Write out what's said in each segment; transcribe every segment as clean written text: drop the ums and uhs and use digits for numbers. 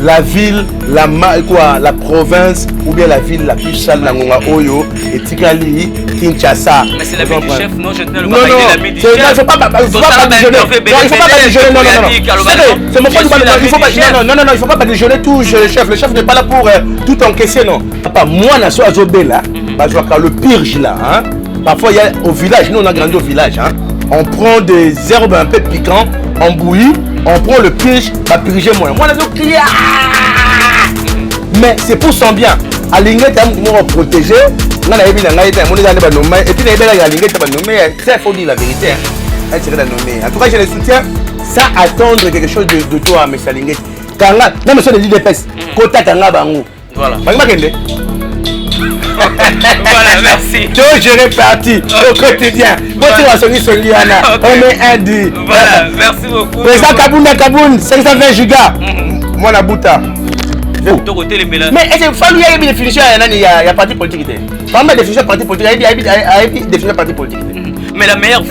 la ville, la province ou bien la ville la plus sale dans Oyo et Tikali, Kinshasa. Mais c'est l'ami du chef, non? Je tenais le non, l'ami du chef. Il ne faut pas badigeonner. C'est mon point de non, il faut pas badigeonner tout. Le chef n'est pas là pour tout encaisser, non. Papa, moi, na so azobela, le pire là. Parfois, il y a au village, nous on a grandi au village. On prend des herbes un peu piquantes, on bouillit, on prend le pige, va purger moi. Moi, mais c'est pour son bien. À l'ingé, tu as protégé. Et puis, il faut dire la vérité. En tout cas, je les soutiens sans attendre quelque chose de toi, M. Lingé. Kanga, non, monsieur de l'IDPS, Kota Kanga Bango. Voilà. Voilà, merci. Tu je répartis au quotidien. On est un dit. Voilà, merci beaucoup. Président Kaboun, 520 gigas. Moi, la bouta. Mais est-ce qu'il faut y avoir une définition il y a parti politique. Pas mal de définition parti politique. Il y a une définition parti politique. Mais la meilleure.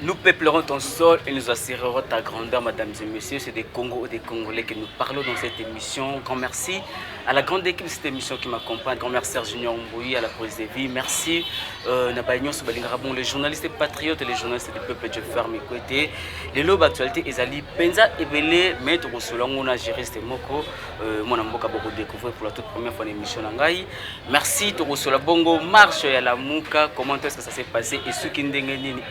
Nous peuplerons ton sol et nous assurerons ta grandeur, mesdames et messieurs. C'est des Congos et des Congolais que nous parlons dans cette émission. Grand merci à la grande équipe de cette émission qui m'accompagne. Grand merci à Junior Mbouyi, à la prise de vie. Merci les journalistes patriotes et les journalistes du peuple de ferme côté. Les lobes actualités, Ezali Penza Ebele, Maître Roussolon, on a géré ce moko. Mon amboka beaucoup découvert pour la toute première fois l'émission Nangaï. Merci Roussola Bongo, marche à la Mouka. Comment est-ce que ça s'est passé et ce qui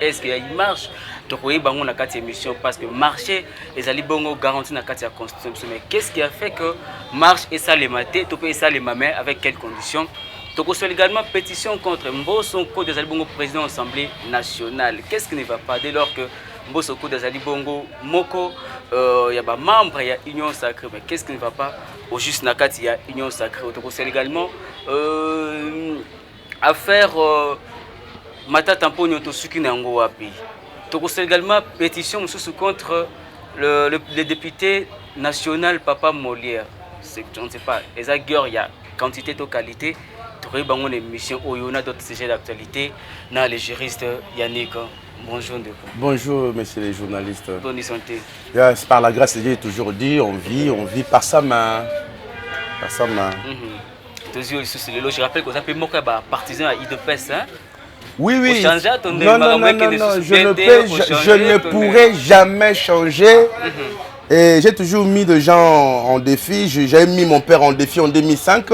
est-ce qu'il y a une marche? Donc oui, on a 4 émissions parce que marcher Ezali Bongo garantit la 4 constitution. Mais qu'est-ce qui a fait que marche et ça les matés, tout et ça les mamais avec quelles conditions? Donc on également pétition contre Mbosonko Ezali Bongo président de l'Assemblée nationale. Qu'est-ce qui ne va pas dès lors que Mbosonko Ezali Bongo Moko il y a des membres, il y a Union Sacrée, mais qu'est-ce qui ne va pas? Au juste Nakati, il y a Union Sacrée. Donc on également affaire Mata Tamponi Otosuki Nango Wapi. Donc on également pétition contre le député national Papa Molière. Je ne sais pas, il y a quantité de qualité. Il y a une émission où il y a d'autres sujets d'actualité. Dans les juristes, Yannick, bonjour. Bonjour, messieurs les journalistes. Bonne santé. Par la grâce de Dieu, toujours dit, on vit par sa main. Par sa main. Je rappelle que vous avez partisan à IDPS. Oui, oui. Non, je ne pourrai jamais changer. Et j'ai toujours mis des gens en défi. J'ai mis mon père en défi en 2005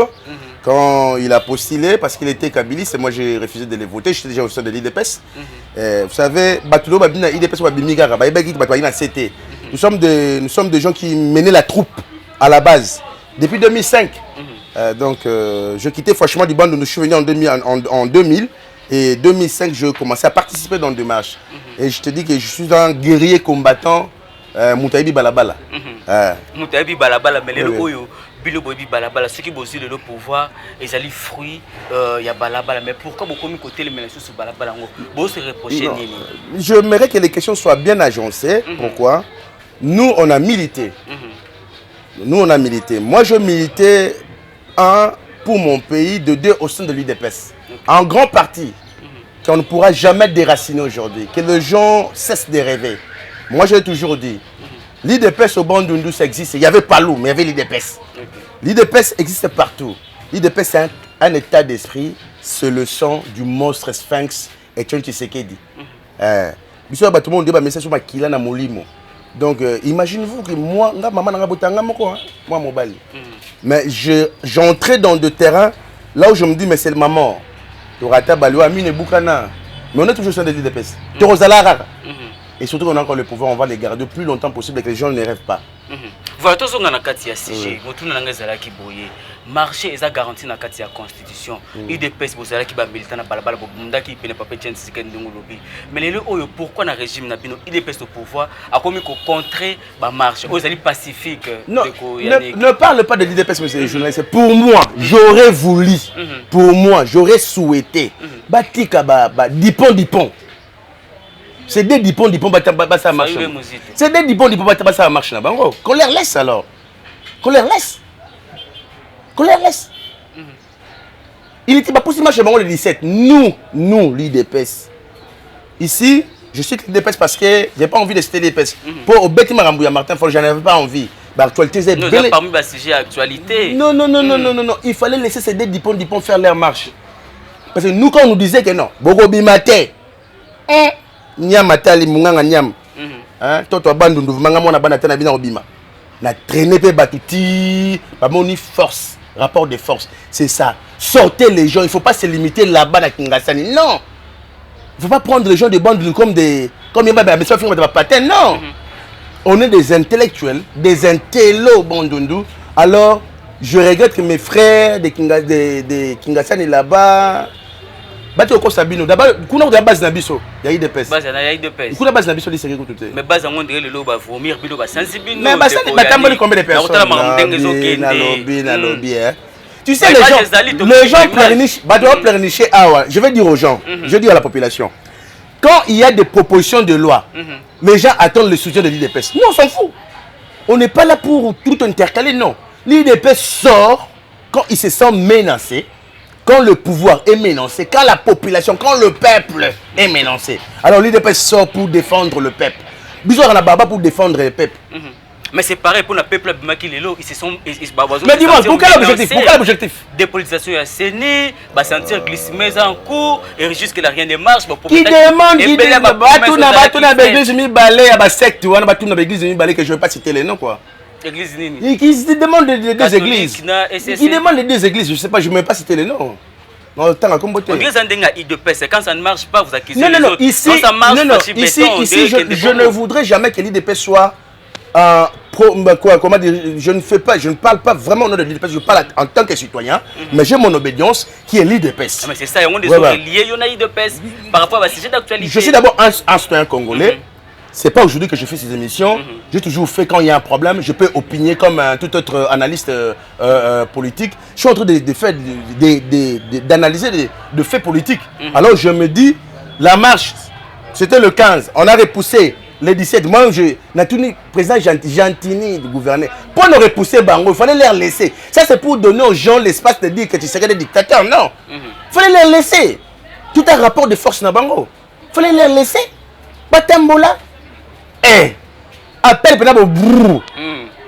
quand il a postulé parce qu'il était kabiliste et moi j'ai refusé de les voter. J'étais déjà au sein de l'IDPS. Vous savez, nous sommes des gens qui menaient la troupe à la base depuis 2005. Donc je quittais franchement du bande de nous souvenirs en 2000. Et 2005, je commençais à participer dans des marches. Et je te dis que je suis un guerrier combattant, Moutaïbi Balabala. Moutaïbi Balabala, mais les Oyo, Bilobobi Balabala, ceux qui bossent le pouvoir, ils allaient fruits, il y a Balabala. Mais pourquoi beaucoup de côté les mélanges sur Balabala? Vous se reprochez. J'aimerais que les questions soient bien agencées. Pourquoi? Nous, on a milité. Moi, je militais, pour mon pays, de 2 au sein de l'UDPS. En grande partie, qu'on ne pourra jamais déraciner aujourd'hui, que les gens cessent de rêver. Moi, j'ai toujours dit, l'IDPS au Bandundu, ça existe. Il y avait Palou, mais il y avait l'IDPS. L'IDPS existe partout. L'IDPS, c'est un état d'esprit, c'est le sang du monstre Sphinx et Tchon Tshisekedi. Tout le monde dit, mais c'est sur ma kila na molimo. Donc, imaginez-vous que moi, moi, mobile. Mais j'entrais dans des terrains là où je me dis, mais c'est ma mort. Mais on est toujours sur des l'IDPS. Et surtout qu'on a encore le pouvoir, on va les garder le plus longtemps possible et que les gens ne rêvent pas. Voilà, tous on a un sujet. marché est garanti dans la constitution. UDPS vous allez qui va militant na balabala bunda qui pene papa Jens Sikendungu lobby. Mais les pourquoi dans régime na bino UDPS au pouvoir a commis qu'on contrer ba marché. Aux alliés pacifiques. Non, ne parle pas de l'UDPS monsieur le journaliste. Pour moi, j'aurais voulu. Pour moi, j'aurais souhaité. Batika ba dipon. C'est des dipons ça marche. C'est des dipons ça marche là. Qu'on les laisse alors. Qu'on les laisse. Il était pas possible chez le 17. Nous l'IDPS. Ici, je cite l'IDPS parce que j'ai pas envie de citer l'IDPS. Pour au bêtiment Rambouya Martin Fol, j'en avais pas envie. L'actualité c'est bien. Nous parmi les sujets actualité. Non. Il fallait laisser ces deux dipons faire leur marche. Parce que nous quand on nous disait que non, Bogobi Maté. Nyamatali munganga nyam. Hein, toto bandundu manga mona bana tana bina obima. Na traîner pe batuti, ba moni force, rapport de force. C'est ça. Sortez les gens, il faut pas se limiter là-bas à Kingasani. Non. Il faut pas prendre les gens de bandes comme des mais ça firme de patin. Non. On est des intellectuels, des intellos bandundu. Alors, je regrette que mes frères de Kingasani là-bas Bato ko sabino d'abord kuna de base na biso ya IDPS base na IDPS kuna base na biso liseke ko tout mais base on dirait le lo ba vomir bilo ba sensibilité mais base na batamboli combien de personnes na lobby tu sais les gens pleurnichent bato pleurnicher awa je vais dire aux gens je dis à la population quand il y a des propositions de loi les gens attendent le soutien de l'IDPS non on s'en fout on n'est pas là pour tout intercaler non l'IDPS sort quand il se sent menacé. Quand le pouvoir est menacé, quand la population, quand le peuple est menacé. Alors l'IDPS sort pour défendre le peuple. Bizarre la baba pour défendre le peuple. Mais c'est pareil pour le peuple ils se sont mais dis-moi, pour quel objectif? Dépolitisation à CENI, sentir glisser en cours et jusqu'à rien ne marche. Qui demande l'église mi balé à secte ou l'église mi balé que je ne vais pas citer les noms quoi. Église Nini. Qui demande les deux églises. Qui demande les deux églises, je ne sais pas, je ne vais pas citer les noms. Non, le temps a combattu. Quand ça ne marche pas, vous accusez les autres. Ici, je ne voudrais jamais que l'IDPS soit comment dire, je ne parle pas vraiment au nom de l'IDPS, je parle en tant que citoyen, mais j'ai mon obédience qui est l'IDPS. Mais c'est ça, on est liés, il y en a l'IDPS par rapport à sujet d'actualité. Je suis d'abord un citoyen congolais. C'est pas aujourd'hui que je fais ces émissions. J'ai toujours fait quand il y a un problème, je peux opiner comme tout autre analyste politique. Je suis en train d'analyser des faits politiques. Alors je me dis, la marche, c'était le 15, on a repoussé le 17. Moi, le président Gentini du gouvernement, pour nous repousser Bango, il fallait les laisser. Ça, c'est pour donner aux gens l'espace de dire que tu serais des dictateurs. Non. Il fallait les laisser. Tout un rapport de force dans Bango. Il fallait les laisser. Batambola. Appel pendant brrr.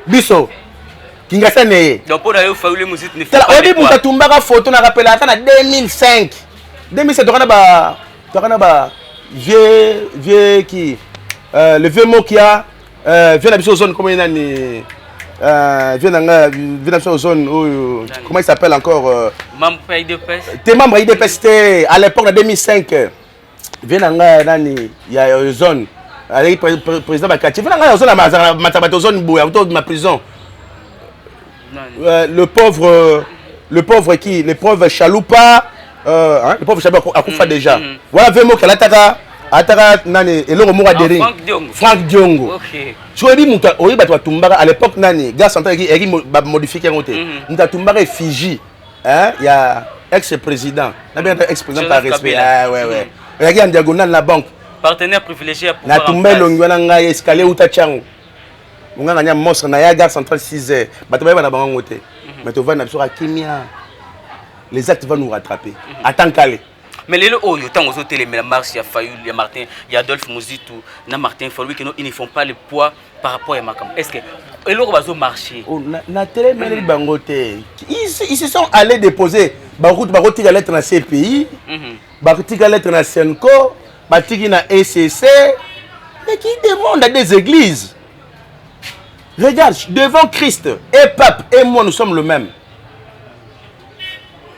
Biso. Kingasane. Donc pour aller faire les musiques ne fait pas. On dit pour Tumbara photo na rappel à 2005. 2007 on a vieux qui le vieux mot qui a vient d'habiter aux zones comme il a vient d'habiter aux zones comment il s'appelle encore membre IDPS. T'es membre IDPS à l'époque de 2005 vient il y a une zone avec le président Bakati. Il y a une zone ma prison. Le pauvre qui, le pauvre Chaloupa, le pauvre Chaloupa a coupé déjà. Voilà le mot qu'elle a nani et le mot a déré. Franck Diongo. Tu as dit muta oyi batwa tumbara à l'époque nani gars central qui modifié qui ngote. Muta tumbara est Fiji. Hein, il y a ex-président. Na bien ex-président par respect. Ah ouais. Il y a en diagonale la banque. Partenaire privilégié à pouvoir. Na tumbé longwana nga escalier uta chango. Munga nganya monstre na ya gare centrale 6h. Bataba na bango ngote. Mais tu vas na biso kimia. Les actes vont nous rattraper. Attends calé. Mais les gens qui ont été la marche, il y a Fayou, il y a Martin, il y a Adolphe Mouzitou, il y a Martin Fayou, ils ne font pas le poids par rapport à Makam. Est-ce que les gens vont marcher? Ils se sont allés déposer la lettre dans ces pays, la lettre dans Senko, dans ECC, mais qui demandent à des églises. Regarde, devant Christ et Pape et moi, nous sommes le même.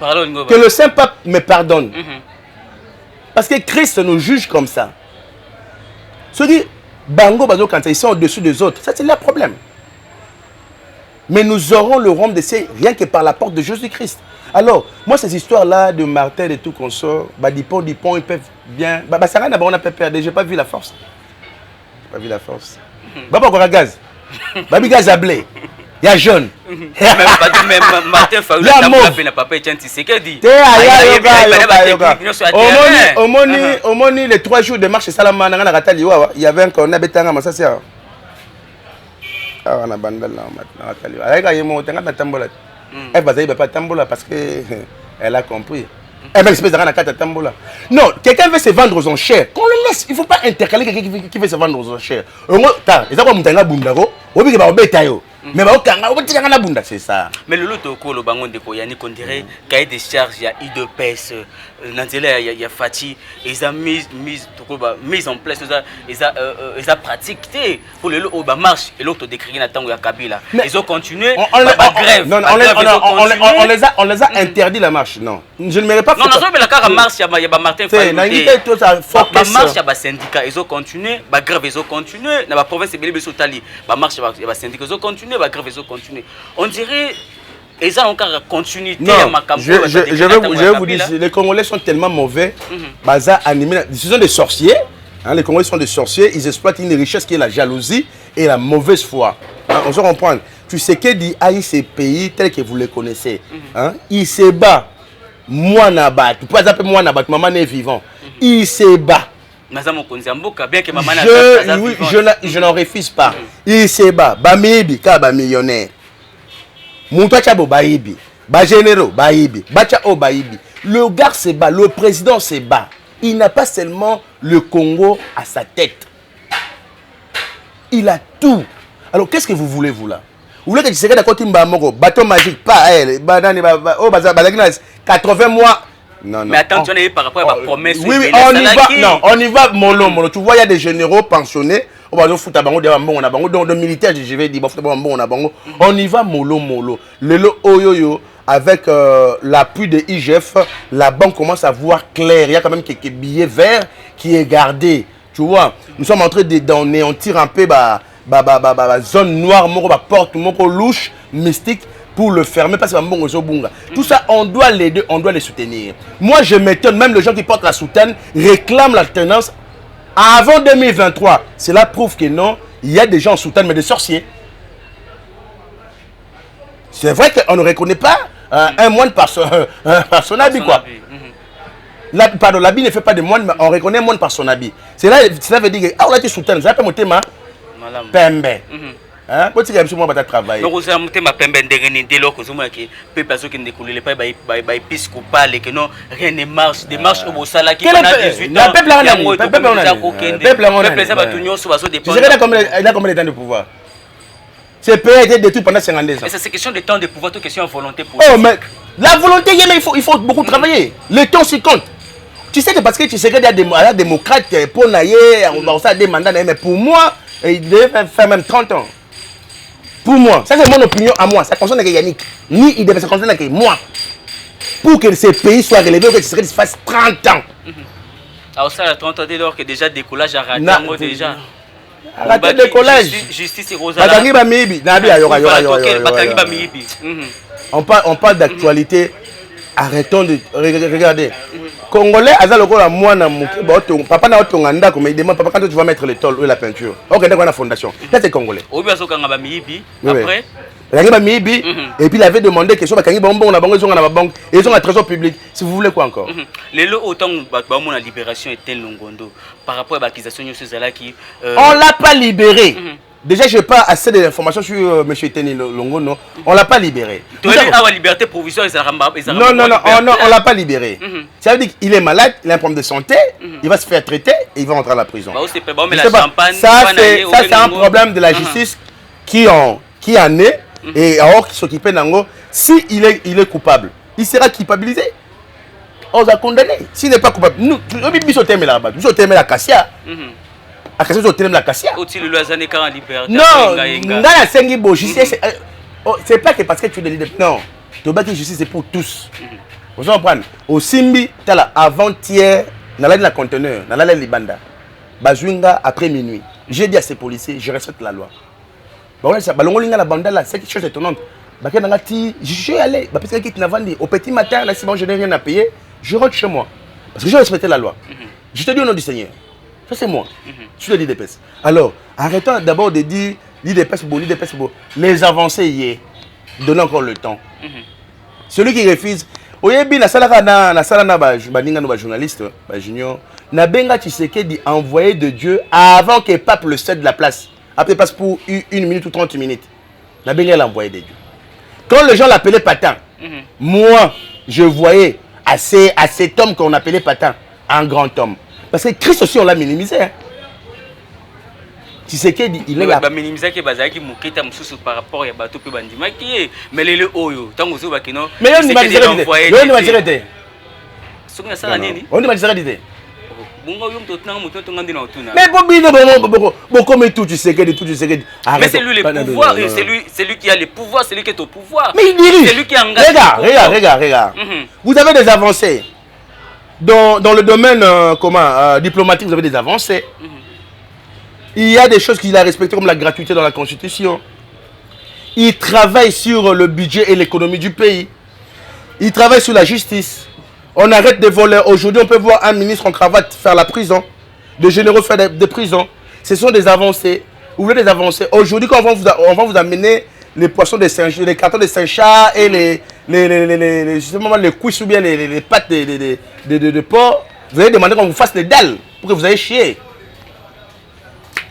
Que le Saint-Pape me pardonne. Parce que Christ nous juge comme ça. Se dit, Bango, Bazo, quand ils sont au-dessus des autres, ça c'est leur problème. Mais nous aurons le royaume des cieux rien que par la porte de Jésus-Christ. Alors, moi, ces histoires-là de Martin et tout qu'on sort, Dipon, ils peuvent bien. Ça n'a pas perdu. J'ai pas vu la force. J'ai pas vu la force. Pas encore à gaz. Babi gaz à blé. Il y a jeune. Même Martin Fayoulou n'a pas payé un Tshisekedi. Au moni, les 3 jours de marche, il y avait un cornet bétanga, mais ça c'est. Ah, on a bandé là, elle va pas tambola parce qu'elle a compris. Elle espèce de tambola. Non, quelqu'un veut se vendre aux enchères. Qu'on le laisse. Il ne faut pas intercaler quelqu'un qui veut se vendre aux enchères. C'est ça. Mais le lot de bangon de Koyani, on dirait cahier des charges, il y a IDPS, il y a Fati, ils ont mis en place, ils ont pratiqué pour le lot où marche et l'autre décrit dans temps où il y a Kabila. Ils ont continué. On les a interdit la marche. Non, je ne m'irai pas. Non, mais la carte marche, il y a Martin Fayoulou. La marche, il y a syndicat, ils ont continué, la grève, ils ont continué. Dans la province de Bélébé-Soutali, la marche, il y a syndicat, ils ont continué. On dirait qu'ils ont encore continuité. Non, je vais vous dire, les Congolais sont tellement mauvais. Ce sont des sorciers. Hein, les Congolais sont des sorciers. Ils exploitent une richesse qui est la jalousie et la mauvaise foi. Hein, on se comprend. Tu sais que dit ces pays tels que vous les connaissez. Hein, il se bat. Moi nabat. Tu peux appeler moi nabat. Maman est vivant. Il se bat. Je n'en refuse pas. Il se bat. Bamibi, kaba millionnaire. Moutachabo Baïbi. Bagénéraux Baïbi. Bachao Baïbi. Le gars se bat. Le président se bat. Il n'a pas seulement le Congo à sa tête. Il a tout. Alors qu'est-ce que vous voulez, vous là? Vous voulez que tu serais d'accord, bateau magique, pas elle. 80 mois. Non, mais attends, tu en as eu par rapport à la promesse. Oui, on y va mollo. Tu vois, il y a des généraux pensionnés. On va militaires, je vais dire, on y va mollo. Le avec l'appui de IGF, la banque commence à voir clair. Il y a quand même quelques billets verts qui est gardé. Tu vois, nous sommes en train d'anéantir un peu la zone noire, la porte, louche, mystique, pour le fermer parce que tout ça, on doit l'aider, on doit les soutenir. Moi, je m'étonne, même les gens qui portent la soutane réclament l'alternance avant 2023. Cela prouve que non, il y a des gens en soutane, mais des sorciers. C'est vrai qu'on ne reconnaît pas un moine par son habit, quoi. Pardon, l'habit ne fait pas de moine, mais on reconnaît un moine par son habit. Cela veut dire que, on a été soutane, ça peut monter ma pembe. Hein? Quand tu as besoin de travailler. Donc, vous avez ma pembe dès lors que vous avez des personnes qui ne découlent pas, épiscopales, que non, rien ne marche. Des marches au Sala qui ont 18 ans. Le il a combien de temps de pouvoir? Ce pays a été détruit pendant 50 ans. Mais c'est question de temps de pouvoir, c'est question de volonté. Oh, mais la volonté, il faut beaucoup travailler. Le temps, s'y compte. Tu sais que parce que tu sais qu'il y a des démocrates pour naïe, on va des mandats, mais pour moi, il devait faire même 30 ans. Pour moi, ça c'est mon opinion à moi. Ça concerne que Yannick. Ni il devait se concerner que moi. Pour que ce pays soit relevé, que ce fasse 30 ans. Alors ça, 30 ans dès lors que déjà décollage a raté déjà. Raté décollage. Justice et Rosa. On parle d'actualité. Arrêtons de regarder. Congolais, papa n'a pas de mais il demande papa quand tu vas mettre le tôle ou la peinture. Ok, d'accord, la fondation. Ça c'est congolais. Après. Et puis il avait demandé que ils ont un trésor public. Si vous voulez quoi encore? Les lots autant la libération était Longondo par rapport à l'accusation de Zalaki. On l'a pas libéré. Déjà, je n'ai pas assez d'informations sur M. Teni Longondo. On ne l'a pas libéré. Tu as la liberté provisoire, non, on ne l'a pas libéré. Ça veut dire qu'il est malade, il a un problème de santé, il va se faire traiter et il va rentrer à la prison. Ça, c'est un problème de la justice qui en est et alors qui s'occupe d'Ango. Si il est coupable, il sera culpabilisé. On va condamner. S'il n'est pas coupable, nous sommes là-bas. Nous sommes la Cassia. La Cassia. Non, c'est pas que parce que tu es le leader. Non, la justice c'est pour tous. Vous comprenez? Au Simbi, avant-hier, dans la conteneur, dans la Libanda, Bazwinga après minuit. J'ai dit à ces policiers, je respecte la loi. balongolinga la banda là, c'est quelque chose d'étonnant. Je suis allé, parce que au petit matin, là, si bon, je n'ai rien à payer, je rentre chez moi. Parce que je respecte la loi. Je te dis au nom du Seigneur. Ça, c'est moi. Je suis le l'IDPS. Alors, arrêtons d'abord de dire l'IDPS, les avancées y est. Donnez encore le temps. Celui qui refuse, oyebi na sala na baninga no ba journaliste, ba junior, na benga Tshisekedi envoyé de Dieu avant que pape le cède de la place. Après passe pour 1 minute ou 30 minutes. Na benga l'envoyé de Dieu. Quand les gens l'appelaient Patan, moi, je voyais à cet homme qu'on appelait Patan, un grand homme. Parce que Christ aussi, on l'a minimisé. Hein. Tu sais qu'il est là. Minimisé que bazaki muketa mususu par rapport à bateau pe bandima qui mais le oyo tango zo bakino. Mais on ne m'a dit rien. On ne m'a dit rien. Soki sala nini? On ne m'a dit rien. Bongo yom to tanga muto ngandi na otuna. Mais bon comme tout tu sais que tout tu sais que. Mais c'est lui le pouvoir, c'est lui qui a le pouvoir, c'est lui qui est au pouvoir. Mais il dirige. C'est lui qui engage. Regarde. Vous avez des avancées. Dans le domaine diplomatique, vous avez des avancées. Il y a des choses qu'il a respectées comme la gratuité dans la Constitution. Il travaille sur le budget et l'économie du pays. Il travaille sur la justice. On arrête de voler. Aujourd'hui, on peut voir un ministre en cravate faire la prison. Des généraux faire des prisons. Ce sont des avancées. Vous voulez des avancées. Aujourd'hui, quand on va vous amener les poissons de Saint-Chat, les cartons de Saint-Chat et justement les cuisses ou bien les pattes de porc, vous allez demander qu'on vous fasse les dalles pour que vous ayez chier.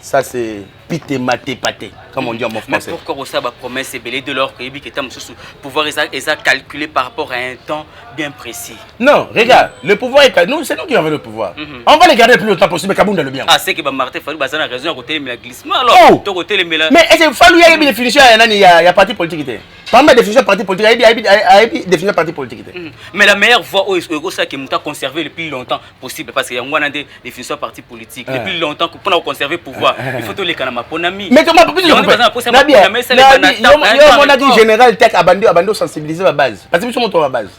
Ça, c'est pité, maté, pâté, comme on dit en bon français. Mais pourquoi ça va promesse belé de leur que pouvoir calculer par rapport à un temps bien précis? Non, regarde, le pouvoir est nous, c'est nous qui avons le pouvoir. On va les garder le plus longtemps possible, Kaboum dans le bien. Ah, c'est que Martin Fallou a raison à côté de glissement. Alors, côté les mais est-ce que Fallou, il y a une définition, il y a parti politique. Par exemple, la définition de parti politique, il y a une définition de parti politique. Mais la meilleure voie, c'est que nous avons conservé le plus longtemps possible. Parce qu'il y a une définition de parti politique. Le plus longtemps pour conserver le pouvoir, il faut tous les canaux. Mais comment on peut dire général tech abandon sensibiliser la base. Parce que nous sommes à la base.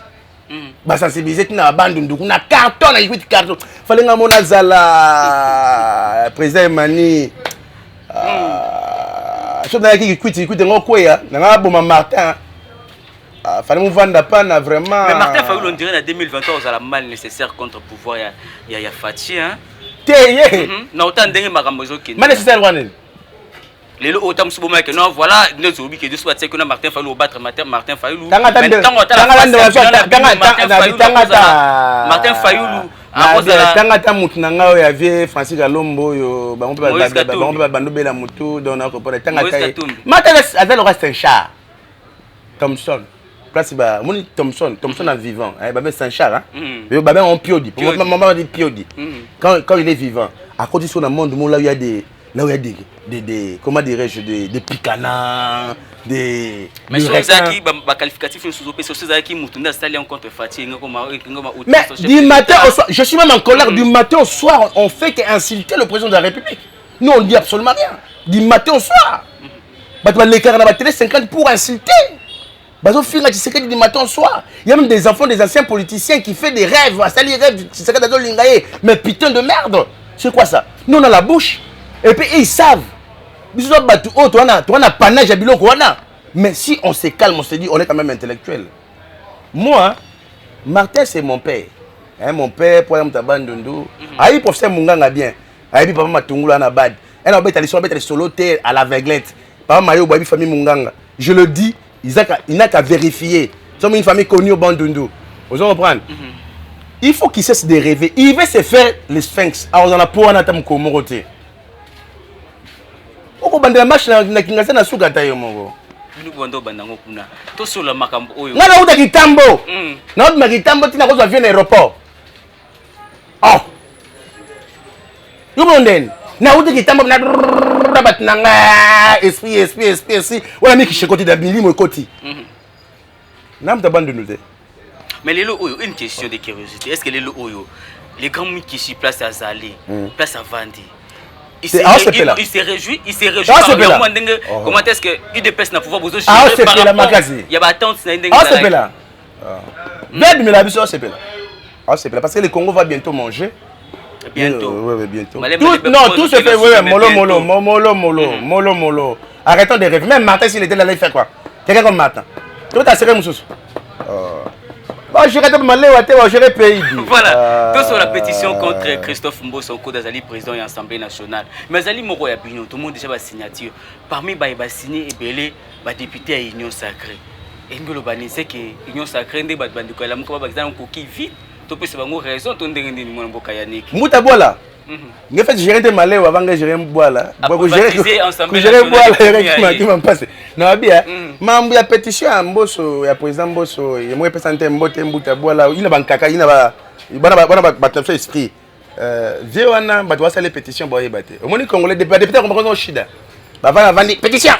Bah sensibiliser na abandon donc na carton na 8 carton. Fallait nga mona zala président Emani je qui quitte ngokoya na boma Martin. Fallait nous vendre pas na vraiment. Mais Martin Fayulu on dirait en 2023 aux la mal nécessaire contre pouvoir il y a Fati hein. Teye. Na autant ndenge makambo zoki. Mal nécessaire wana. Les autant souvent que non voilà nous oublions que de soit que Martin Fayulu au battre Martin Fayulu. Martin Fayulu tangata mutu na ngao ya vie Francis Galombo yo bango pe bando bela mutu dona ko pona tangata matala azalo reste un chat Thompson place ba moni Thompson en vivant eh ba c'est un chat hein yo ba en piodi maman dit piodi quand il est vivant à côté sur le monde là il y a des comment dirais-je des picanins des mais ça qui ba qualificatif sous opé sur ça qui mutunda stali en contre Fatih mais du matin au soir je suis même en colère du matin au soir on fait qu'insulter le président de la République nous on dit absolument rien du matin au soir ba l'écart na ba télé 50 pour insulter bazo finga Tshisekedi du matin au soir il y a même des enfants des anciens politiciens qui fait des rêves à salir rêves Tshisekedi dazo lingaye mais putain de merde c'est quoi ça nous on a la bouche et puis ils savent. Mais si on se calme, on se dit, on est quand même intellectuel. Moi, Martin, c'est mon père. Hein, mon père, pour exemple, Tabandundu. Aïe, professeur Munganga bien. Aïe, papa Matungula Nabad. Elle a été solo à l'aveuglette. Papa Mayo, Babi, famille Munganga. Je le dis, il n'a qu'à vérifier. Nous sommes une famille connue au Bandundu. Vous comprenez? Il faut qu'il cesse de rêver. Il veut se faire les sphinx. Alors, on a pour un atam komoroté. Oko bandela match na kinga sana suka tayo mongo. Binu bondo bandango kuna. To sur la makambo oyo. Ngana uta kitambo. Na uta kitambo tina ko avion aéroport. Oh. Yuko ndeni. Na uta kitambo na rabat nanga esprit. Wala miki shekoti da bilimo ekoti. Nam ta bande nous. Mais les oyo une question de curiosité. Est-ce que les oyo les grands qui s'y place à Zali, place à Vandi. Il se réjouit comment est-ce que UDPS n'a pouvoir besoin de par rapport il y a attente c'est là parce que le Congo va bientôt manger Bientôt. Oui, bientôt. Tout se fait. Mollo. Arrêtons de rêver. Même Martin, s'il était là, il fait quoi? Quelqu'un comme Martin. Tout à serré, Moussous. Je pays. Voilà, tout sur la pétition contre Christophe Mbosonko d'Azali, président de l'Assemblée nationale. Mais Azali Moko ya Bignon, tout le monde déjà va signature. Parmi les signé et belé, les députés à l'Union Sacrée. Et nous avons c'est que l'Union Sacrée n'est pas de la Mouka, par coquille vide. Tu peux savoir raison, tu as dit mon Bokayanik. Moutabola. Je fais gérer des malais avant que je gérer boila. Gérer boila, qui m'a passé. Non, bien. Membre de la pétition à Mbosso, à président Mbosso, il m'a présenté Mbouta boila. Il n'a pas caca, il n'a pas esprit. Vieux, on a les pétitions pour y battre. Au moins, les Congolais, les députés, on va Chida. Bava va des pétitions.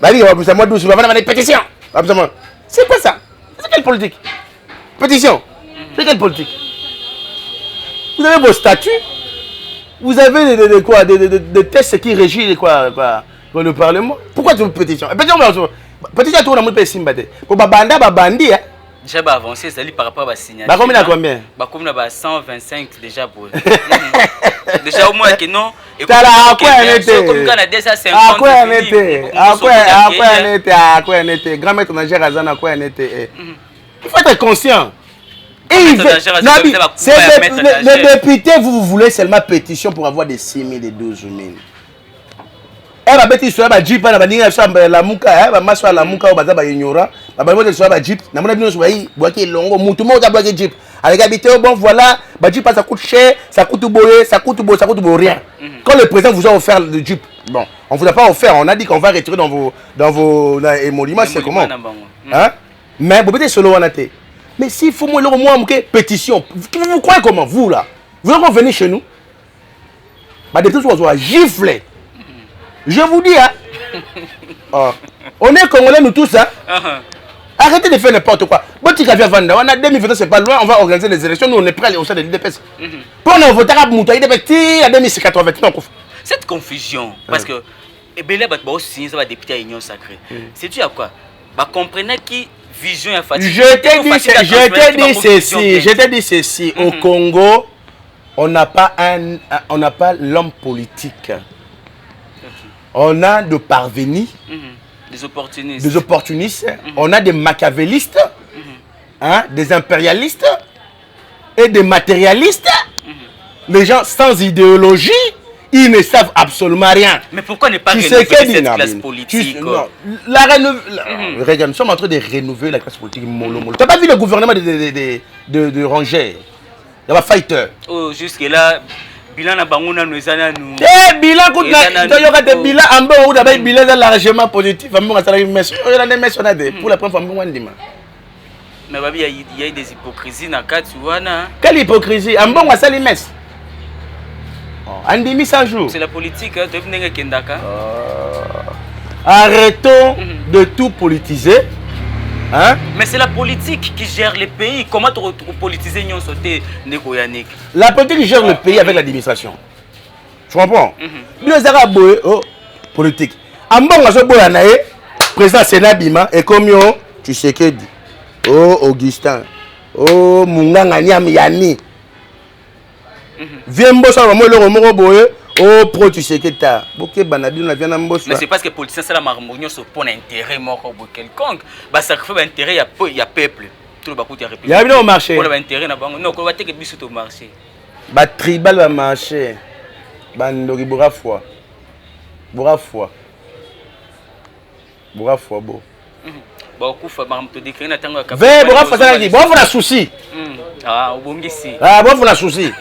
Babi, on va douce, on va des pétitions. C'est quoi ça? C'est quelle politique? Pétition. C'est quelle politique? Vous avez vos statuts, vous avez des tests qui régissent le Parlement. Pourquoi tu veux pétition? Pétition, tu as un peu de pour bandi. Déjà avancé, c'est par rapport à la signature. Combien à combien? Combien à 125 déjà pour. Déjà au moins que non. Et comme on a déjà 50. À quoi on était? Grand-mère, on a géré à quoi on était? Il faut être conscient. Et les députés, vous voulez seulement pétition pour avoir des 6 000 et 12 000. Elle va mettre sur la jeep, elle va dire la mouka, elle va mettre sur la mouka, elle va ignorer. Elle va mettre sur la jeep, elle va mettre sur la jeep, elle va mettre jeep. Avec habité, bon voilà, la jeep ça coûte cher, ça coûte boyer, ça coûte rien. Quand le président vous a offert le jeep, bon, on ne vous a pas offert, on a dit qu'on va retirer dans vos émoluments, c'est comment? Hein? Mais vous mettez sur le wanate. Mais s'il faut moi pétition, vous croyez comment vous là? Vous allez revenir chez nous? Bah des trucs sont gifler. Je vous dis hein. On est Congolais nous tous hein. Arrêtez de faire n'importe quoi. Bon tu vient vendre. On a 2020 c'est pas loin, on va organiser les élections, nous on est prêts au sein de l'IDPS. Pour on voter à Moutou, il est petit à 2080. Cette confusion parce que Ebele va signer ça va député à l'Union Sacrée. C'est tu à quoi? Bah comprenez qui vision et fatigue. Je t'ai dit ceci. Au Congo, on n'a pas l'homme politique. On a de parvenus, des opportunistes. On a des machiavélistes, des impérialistes et des matérialistes. Les gens sans idéologie. Ils ne savent absolument rien. Mais pourquoi ne pas rénover cette classe politique? Regarde, nous sommes en train de rénover la classe politique. Tu n'as pas vu le gouvernement de Rangers? Il y a un fighter. Oh, jusque-là, bilan na banguna nous nous. Bilan, il y a des bilans en bas où d'abord bilan largement positif. Pour la première fois, mais il y a des hypocrisies dans le cas. Quelle hypocrisie? En bas, on va salir messe. Andimi 100 jours. C'est la politique, Arrêtons de tout politiser. Hein? Mais c'est la politique qui gère le pays. Comment tu politiser l'Union sauté Négoyanik? La politique gère le pays avec l'administration. Tu comprends? Nous avons politique. En bon, président Sénat Bima et comme tu sais que dit. Oh Augustin. Oh Munganga Yani. Viens bosser à moi le boye oh pro tu sais que t'as beaucoup banadi on vient en mais c'est parce que politicien c'est la marmounion se pose intérêt mort pour quelconque bah ça fait intérêt il y a peuple tout le bakou il y a république. Il y a bien au marché. Pour l'intérêt na bango non ko va te que biso au marché. Bah tribal va marché. Bandori bora foi. Bora foi beau. Bah kufa ba mto décrire na tango ka. Ve bora fa ça dit bon faut la souci. Ah obongisi. Ah bon faut la souci.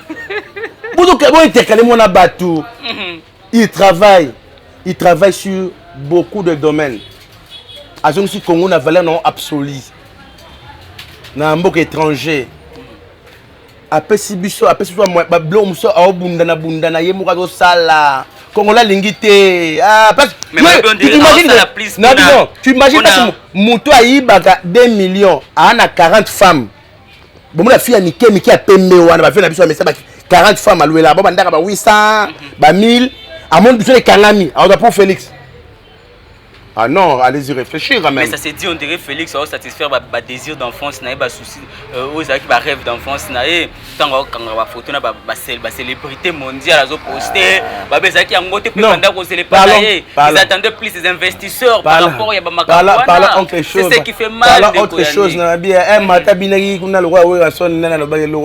Il travaille sur beaucoup de domaines. À ce moment Congo n'a valeur non absolue. Dans un monde étranger. Après si biso, après si moi blom so a bundana bundana yemura do sala. Congo la lingité. Ah parce tu imagines pas Moutou a ibaka 2 millions a 40 femmes. Bon la fille a niqué a pembe wana ba fait na biso mais ça 40 femmes à louer là-bas, 800, 1000, à mon budget de Kanami, à pour Félix. Ah non, allez-y réfléchir quand même. Mais ça s'est dit, on dirait Félix va satisfaire ma désir d'enfance, ma souci, ma rêve d'enfance, quand on va photo ma célébrité mondiale, à poster, ils attendaient plus les investisseurs par rapport à autre chose. C'est ce qui fait mal. Parlons autre chose.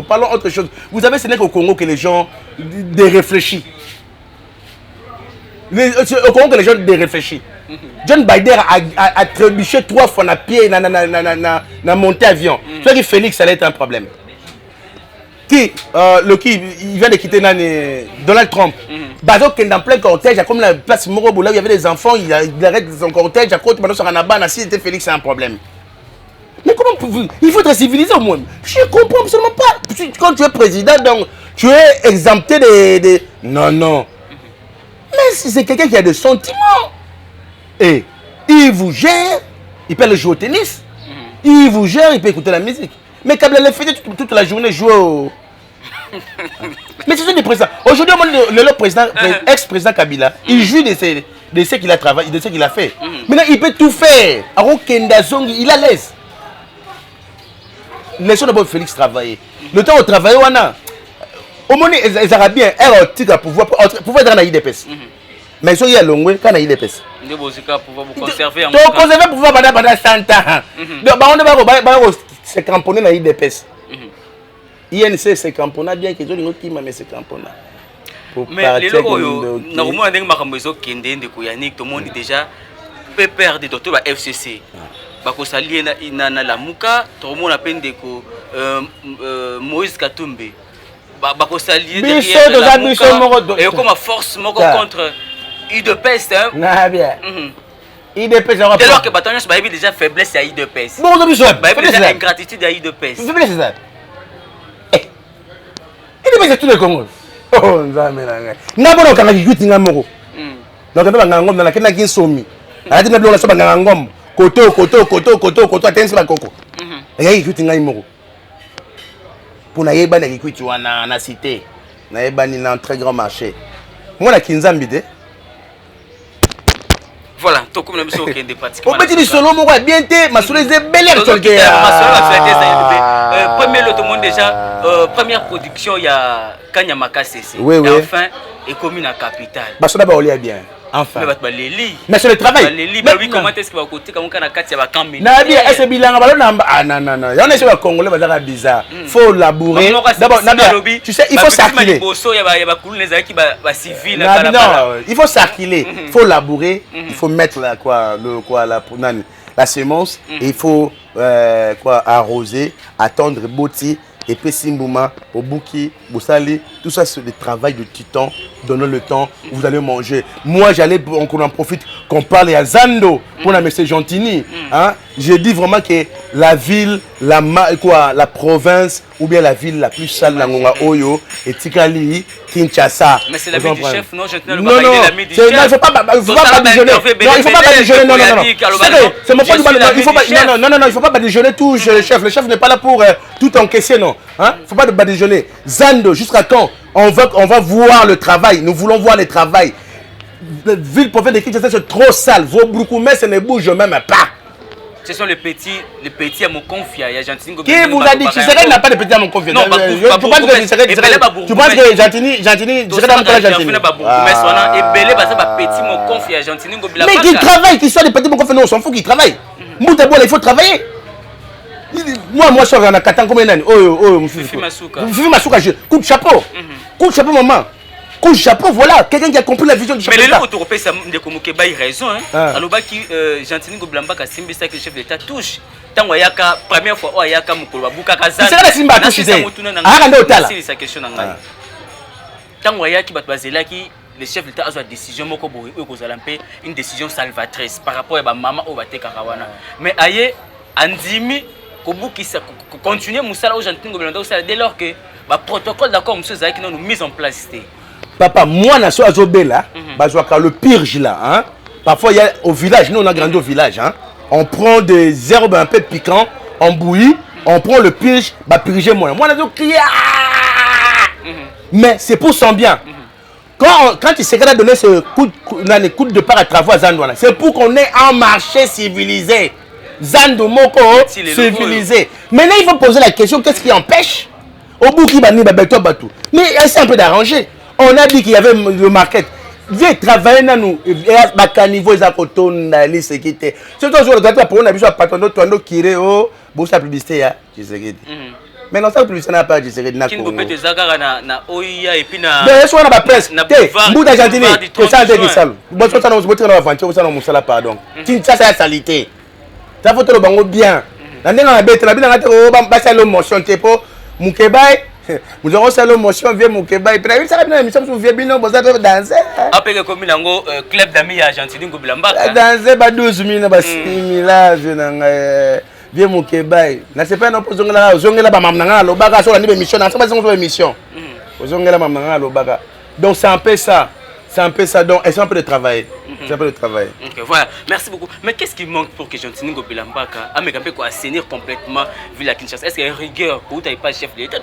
Parlons autre chose. Vous savez, ce n'est qu'au Congo que les gens déréfléchissent. Au Congo que les gens déréfléchissent. John Biden a trébuché 3 fois à pied dans monté avion. Tu vois que Félix, ça allait être un problème. Il vient de quitter Donald Trump. Bazo qui est dans plein cortège, comme la place Morobo, là où il y avait des enfants, il arrête son cortège, à côté, maintenant sur Anabana, si c'était Félix, c'est un problème. Mais comment il faut être civilisé au moins. Je ne comprends absolument pas. Quand tu es président, donc, tu es exempté des... Non. Mais si c'est quelqu'un qui a des sentiments, et il vous gère, il peut aller jouer au tennis, il vous gère, il peut écouter la musique. Mais Kabila le fait toute la journée jouer au... Mais c'est ça des présidents. Aujourd'hui, le président, ex-président Kabila, il joue de ce qu'il a travaillé, de ce qu'il a fait. Maintenant, il peut tout faire. Alors, il a l'aise. Laissons d'abord Félix travailler. Le temps où travailler, on a. Au moins, les Arabiens, ils ont pouvoir être dans l'IDPS. Mais ils sont longs quand il est pèse. Ils pouvoir conserver donc conserver pouvoir pendant 100 ans. Donc on va se cramponner dans l'IDPS. INC se cramponner bien que les autres qui mais se cramponner. Mais les locaux normalement ndenge makambo ezo kende ndeko Yannick tout le monde déjà peut perdre docteur FCC. Bako salier na Lamuka tout le monde appelle ndeko Moïse Katumbi. Bako salier derrière et comme force moko contre IDPS hein. Bien. IDPS dès lors que Batonios va déjà faiblesse à IDPS. Bon on déjà ingratitude à IDPS. Faiblesse ça. IDPS tout le Congo. Oh nzamela. Ngabona kanga kikuti ngamoko. Donc on va ngomba na kena kinsomi. Ati na blonga soba ngangomba. Koto atensi ba koko. Et kikuti ngaimoko. Pour na yeba na kikuti wana na cité. Na yeba ni na très grand marché. Moi la Kinzambi de. Voilà, tout comme nous sommes au Kende pratiquement. On peut dire solo mon bien té, ma soleil est belle à premier lot tout le monde déjà première production il y a Kanyamaka CC. Oui. Enfin et commune à capitale. Bah cela va aller bien. Enfin. Mais c'est le travail. Mais oui, comment est-ce qu'il va côté comme on a 4 va camper. Nabi est-ce bilan ba namba ah non. Il y en a sur le Congolais bazaka bizarre. Faut labourer. D'abord Nabi, tu sais, il faut circuler. Il faut circuler. Il faut labourer, il faut mettre la semence et il faut arroser, attendre boti et puis Simbouma, Obuki, Boussali, tout ça c'est le travail de titan. Donnez le temps, vous allez manger. Moi qu'on en profite, qu'on parle à Zando pour la M. Gentini. Hein? Je dis vraiment que la ville, la province ou bien la ville la plus sale dans Oyo et Tikali, Kinshasa. Mais c'est l'ami du chef, non? Non, il ne faut pas badigeonner. Non, il ne faut pas badigeonner. Non. C'est mon point du bal. Non, il ne faut pas badigeonner tout le chef. Le chef n'est pas là pour tout encaisser, non. Il ne faut pas badigeonner. Zando, jusqu'à quand on va voir le travail. Nous voulons voir le travail. La ville province de Kinshasa, c'est trop sale. Vos Broukoumès, ça ne bouge même pas. Ce sont les petits à mon confiant. Il y a Gentini. Qui vous a dit que Tshisekedi n'a pas de petits à mon confiant? Non, tu penses que Gentini Tshisekedi n'a pas de Gentini? Mais qui travaille, qui soit des petits à mon confiant, on s'en fout qu'ils travaillent. Moutaboula, il faut travailler. Moi, je suis en Katan comme un âne. Fifi Masuka, coup de chapeau. Coup de chapeau, maman. Coup de chapeau, voilà. Quelqu'un qui a compris la vision du chef d'État. d'État. Mais les Européens, ça a raison. Alors, Gentini Goblamba, qui a simbi ça que le chef d'État touche. Tant qu'il y a la première fois, il y a Mukolo Babuka Kazan. C'est la simba touche. C'est sa question. Tant qu'il y a qui le chef d'État a une décision, une décision salvatrice par rapport à maman ou à Karawana. Mais aïe, Andimi, qui continue Moussala au Gentini Goblamba, dès lors que le protocole d'accord, monsieur Zaki, nous mis en place. Papa, moi, je suis à Zobela, le pire là. Hein? Parfois, il y a au village, nous on a grandi au village. Hein? On prend des herbes un peu piquantes, on bouillit, on prend le purge, purger moi. Moi, on a crié. Mais c'est pour son bien. quand il s'est donné ce coup de part à travaux à Zandouana, c'est pour qu'on ait un marché civilisé. Zando Moko civilisé. Maintenant, il faut poser la question, qu'est-ce qui empêche au bout qui va Batou. Mais c'est un peu d'arranger. On a dit qu'il y avait le market. Viens travailler dans nous. À niveau, ils ont liste qui était. Surtout sur le gâteau, pour on a besoin de patron, tondo, kireo, bourse à publicité, tu sais. Mais non, ça, publicité n'a pas de série de Qui ne peut pas te zagar na oya et puis na. Mais soit la presse. Bout d'Argentine, que ça, c'est ça. Bon, ça, on se voit dans l'aventure, ça, on se la pardon. Ça, c'est la salité. Ça faut te le bango bien. Dans la bête, la bête, on a motion, t'es pas. Moukebaï, nous avons fait motion, vieux Moukebaï. Puis, ça va bien, nous vieux bino, vous avez dansé. Après, comme il y a un club d'amis argentins, vous avez dansé, 12 000, 6 000, vieux Moukebaï. Ne sais pas, non, pour Zongela, Zongela, Mamanga, Lobaga, sur la nouvelle émission, dans cette émission. Zongela, Mamanga, Lobaga. Donc, c'est un peu ça. C'est un peu ça, donc, et c'est un peu de travail. C'est un peu de travail. Ok, voilà, merci beaucoup. Mais qu'est-ce qui manque pour que Jean-Tini Bilambaka a assainir complètement Villa Kinshasa? Est-ce qu'il y a une rigueur pour que tu n'aies pas chef de l'État?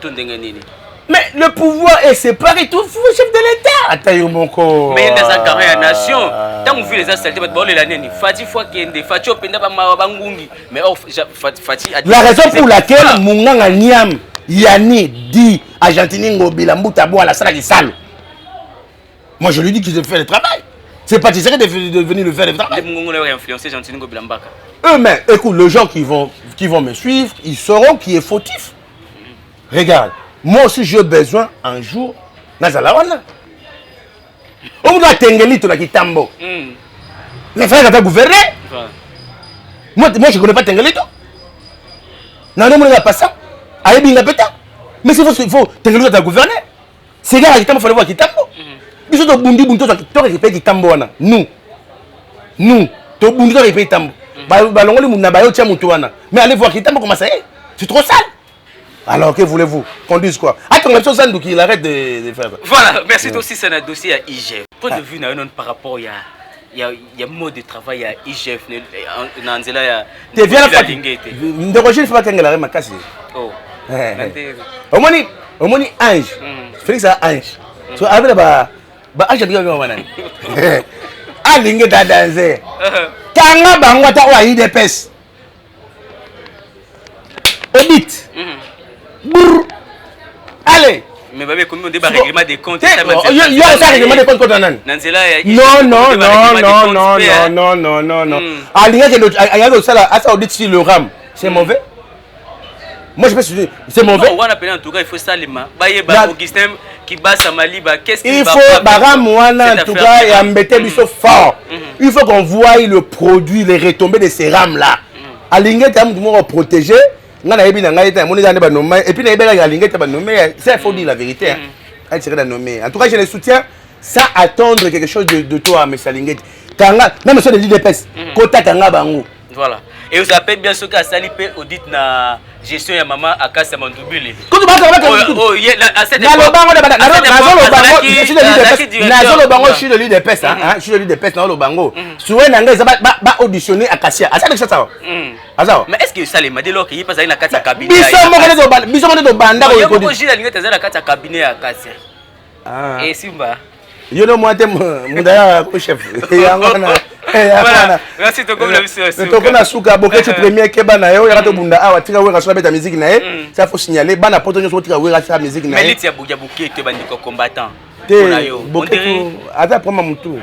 Mais le pouvoir est séparé, tout le chef de l'État. Attends, mon corps. Mais il y a des carrés à la nation. Tant que vous les assalités, Fati Fouakende, Fati Openda Bangungi. Mais Fati a dit. La raison pour laquelle Munganga Niam Yani dit à Jean-Tini Bilambouta à la salle de salle. Moi, je lui dis qu'ils ont fait le travail. C'est pas de venir le faire le travail. Eux-mêmes, écoute, les gens qui vont me suivre, ils sauront qui est fautif. Regarde, moi aussi j'ai besoin un jour, Nazalawana. On doit t'engueuler tout la Kitambo. Les frères ont gouverné. Moi, je ne connais pas Tengelito. Non, non, pas ça. Mais il faut Tengelito à gouverner. C'est gars qui il faut voir Kitambo. Nous, mais allez voir comment ça est. C'est trop sale. Alors que voulez-vous qu'on dise quoi? Attends, il arrête de faire ça. Voilà, merci aussi, c'est un dossier à IGF. Point de vue par rapport à il y a mode de travail à IGF. Tu viens la faire. Au moins, Ange. Félix a Ange. So, avec Ange, alinge da danser. Kanga bangwata wa IDPS. Audit. Bourr. Allez. Mais bah comme on débat règlement des comptes. Il y a ça règlement des comptes contre Nan. Non. Alinge que ça là, ça audit sur le RAM. C'est mauvais. Moi je pense que c'est mauvais. On appelle en tout cas il faut ça les mains. Augustin qui bat Samali, qu'est-ce qu'il il faut Baramouana en tout cas et embêter lui fort. Il faut qu'on voie le produit, les retombées de ces rames là. Alingue tam tout protéger. On a bien et puis il faut dire la vérité. En tout cas je les soutiens sans attendre quelque chose de toi mais Salinguette. Même sur les IDPS, Kota Kanga Bango. Voilà. Et vous appelez bien ce cas Salipé audit na gestion ya maman à Kassa Mandoubili. Quand tu vas à cette époque, je suis de l'île des Pestes, je suis de l'île des Pestes dans le Bango. Souvent, il va auditionner à Kassia. Mais est-ce que ça les m'a dit là qu'il passe à la Kassa cabinet? Cabinet à Kassia. Et Simba. Je ne moi mon chef. Merci beaucoup la monsieur. Tu na suka boketu premier ke bana yo ya to bunda awa tika wera so beta musique na ye. Ça faut signaler bana poto nyo so tika wera sa musique na ye. Mais litia buja bukete bandiko combattant. Boketu ata proma mutu.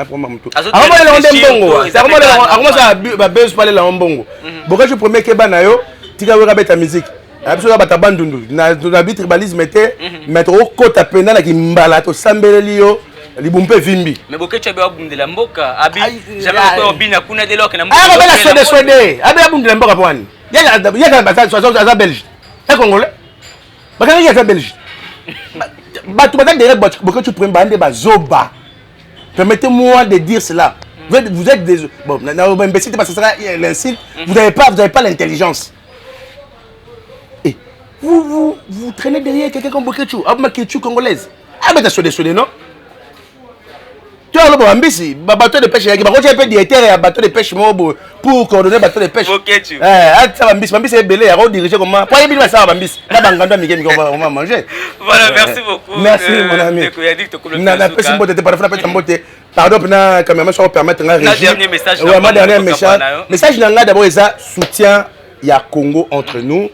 Proma mutu. Avant le onde mbongo. Ça comment ça ba buzz parler la mbongo. Boketu premier ke bana yo tika wera beta musique. Absolument bata bandundu. Na tribalisme était mettre au côté pena na kimbala to sambeleli yo. Libumpe vimbi. Mais boketu abe abundela mboka abi jamais ko bina kuna de loke na mboka. Ah bela swede. Abe abundela mboka pwani. Ya bata so Belge. Et congolais. Bakanga ya Belge. Batu bata derrière boketu prend bande bazoba. Permettez-moi de dire cela. Vous êtes des bon, na imbécile parce que ça sera l'insulte. Vous n'avez pas l'intelligence. Et vous traînez derrière quelqu'un comme Boketu, Abma Ketu congolaise. Ah ben t'as swede non? Tu as le bambisi, bateau de pêche, il y a un directeur et un bateau de pêche pour coordonner bateau de pêche. Ok, tu. Bambis est belé, il diriger comment. Pourquoi il va ça, Bambis? Là, on va manger. Voilà, merci beaucoup. Merci, mon ami. Pardon, quand même, ça va permettre un régime. Dernier message. Oui, mon dernier message. Message d'abord, c'est ça, soutien, il y a Congo entre nous.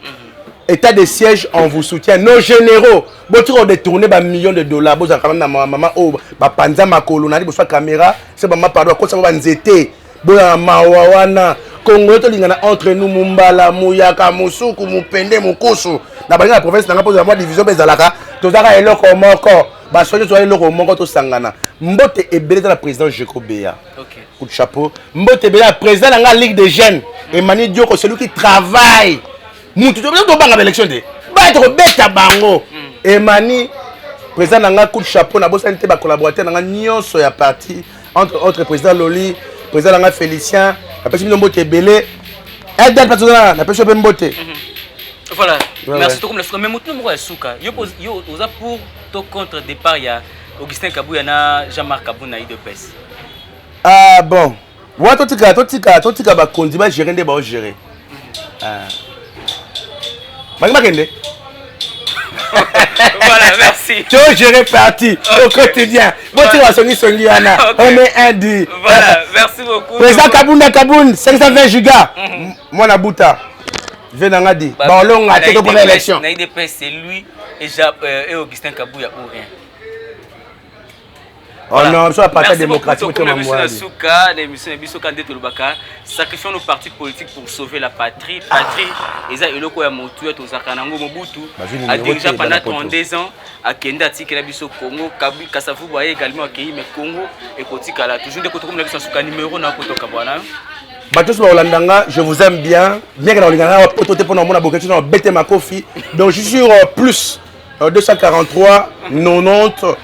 État de siège, on vous soutient. Nos généraux, vous avez détourné des millions de dollars. Vous avez quand même maman, oh, panza makolo, on a dit que caméra, c'est maman, pardon, quand ça va nous aider. Vous avez mawawana. Congo, entre nous, Mumbala, Mouyaka, Moussoukou, Mupende, Mukusu. Dans la province, on a posé la division de Zalaka. Tout ça, il y a un moko. Basoye soit le moko to sangana. Mbote ebele dans la présidence Jekobea. OK. Coup de chapeau. Mbote ebele la président de la Ligue des jeunes. Emmanuel Dioko, celui qui travaille. Moutou to banga l'élection de. Ba être beta bango. Emmanuel président de la coup de chapeau na bosa nté ba collaborateur na nyonso ya parti entre président Loli, président de la Félicien, la personne Mbote ebele. Aide pas tout ça, la personne Mbote. Voilà, merci beaucoup. Mais maintenant, moi, Souka, yo pour ton contre départ, il y a Augustin Kabou, il y en a Jean-Marc Kabou, il y a IDPS. Ah bon, moi, tout tika ba kondi ba gérer ndé ba gérer. Voilà, merci. Tu as géré parti au quotidien. Bon, tu vas sonner Anna. On est un dit. Voilà, merci beaucoup. Président Kaboun, 520 gigas. Moi, la bouta. Je vais vous dire. Bon, on a été pour l'élection. C'est lui et Augustin Kabou, il n'y a rien. Oh non, je suis parti démocratique. Sacrifions nos partis politiques pour sauver la patrie. Patrie, et ça, il y a Mobutu, a déjà pendant 32 ans, à Kenda, Tikelabiso Congo, Kassafou Boye également accueilli, mais Congo et Kotikala. Toujours des côtés comme la numéro dans le Kabouana. Je vous aime bien. Bien que donc je suis sur plus 243 90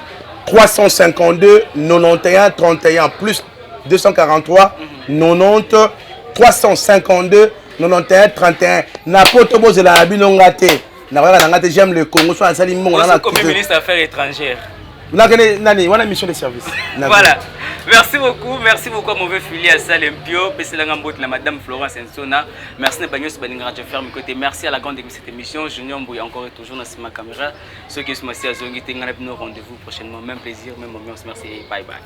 352 91 31 plus 243 90 352 91 31. N'importe quoi, c'est la binongate. J'aime le Congo. Comme ministre des Affaires étrangères. On a mission de service. Voilà. Merci beaucoup à mauvais filier à Salempio, la Madame Florence Ensona. Merci à ferme côté. Merci à la grande équipe de cette émission. Junior Mbouya encore et toujours dans ma caméra. Ceux qui sont à Zongi, rendez-vous prochainement. Même plaisir, même ambiance. Merci et bye bye.